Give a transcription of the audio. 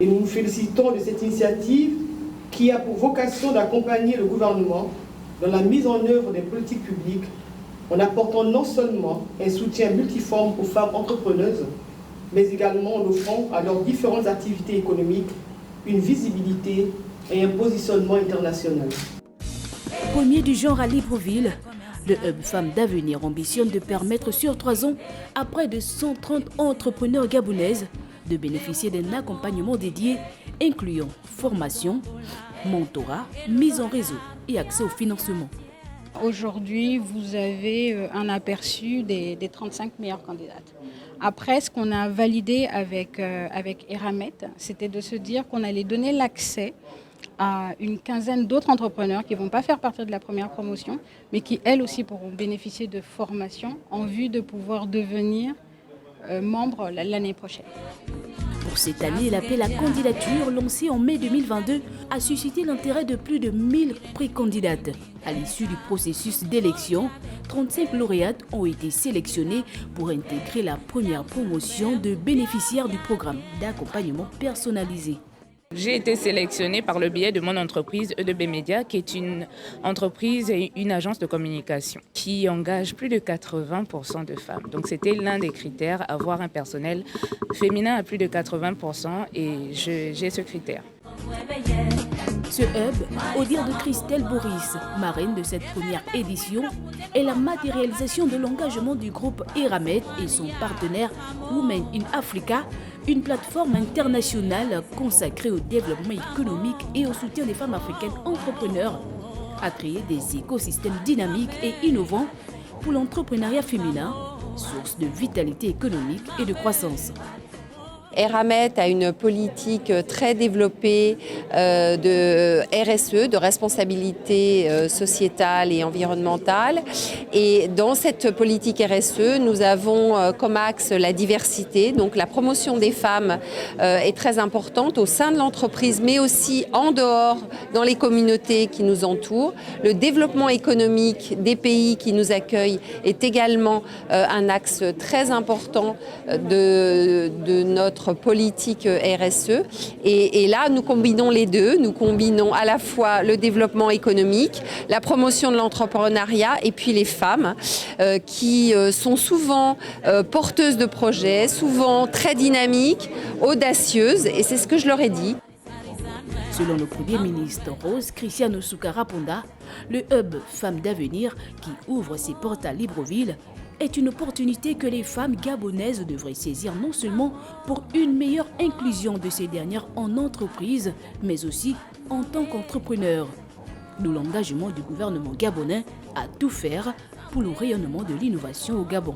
Et nous nous félicitons de cette initiative qui a pour vocation d'accompagner le gouvernement dans la mise en œuvre des politiques publiques en apportant non seulement un soutien multiforme aux femmes entrepreneuses, mais également en offrant à leurs différentes activités économiques une visibilité et un positionnement international. Premier du genre à Libreville, le Hub Femmes d'Avenir ambitionne de permettre sur 3 ans à près de 130 entrepreneurs gabonaises de bénéficier d'un accompagnement dédié incluant formation, mentorat, mise en réseau et accès au financement. Aujourd'hui, vous avez un aperçu des 35 meilleures candidates. Après, ce qu'on a validé avec Eramet, c'était de se dire qu'on allait donner l'accès à une quinzaine d'autres entrepreneurs qui ne vont pas faire partie de la première promotion, mais qui, elles aussi, pourront bénéficier de formation en vue de pouvoir devenir membres l'année prochaine. Pour cette année, l'appel à candidature lancé en mai 2022 a suscité l'intérêt de plus de 1000 précandidates. À l'issue du processus d'élection, 35 lauréates ont été sélectionnées pour intégrer la première promotion de bénéficiaires du programme d'accompagnement personnalisé. J'ai été sélectionnée par le biais de mon entreprise EDB Media, qui est une entreprise et une agence de communication qui engage plus de 80% de femmes. Donc c'était l'un des critères, avoir un personnel féminin à plus de 80% et j'ai ce critère. Ce hub, au dire de Christelle Boris, marraine de cette première édition, est la matérialisation de l'engagement du groupe Eramet et son partenaire Women in Africa, une plateforme internationale consacrée au développement économique et au soutien des femmes africaines entrepreneurs, à créer des écosystèmes dynamiques et innovants pour l'entrepreneuriat féminin, source de vitalité économique et de croissance. Eramet a une politique très développée de RSE, de responsabilité sociétale et environnementale. Et dans cette politique RSE, nous avons comme axe la diversité. Donc la promotion des femmes est très importante au sein de l'entreprise, mais aussi en dehors, dans les communautés qui nous entourent. Le développement économique des pays qui nous accueillent est également un axe très important de notre politique RSE. Et là, nous combinons les deux. Nous combinons à la fois le développement économique, la promotion de l'entrepreneuriat et puis les femmes qui sont souvent porteuses de projets, souvent très dynamiques, audacieuses. Et c'est ce que je leur ai dit. Selon le Premier ministre Rose Cristiano Soukara Ponda, le Hub Femmes d'Avenir, qui ouvre ses portes à Libreville, est une opportunité que les femmes gabonaises devraient saisir non seulement pour une meilleure inclusion de ces dernières en entreprise, mais aussi en tant qu'entrepreneurs. D'où l'engagement du gouvernement gabonais à tout faire pour le rayonnement de l'innovation au Gabon.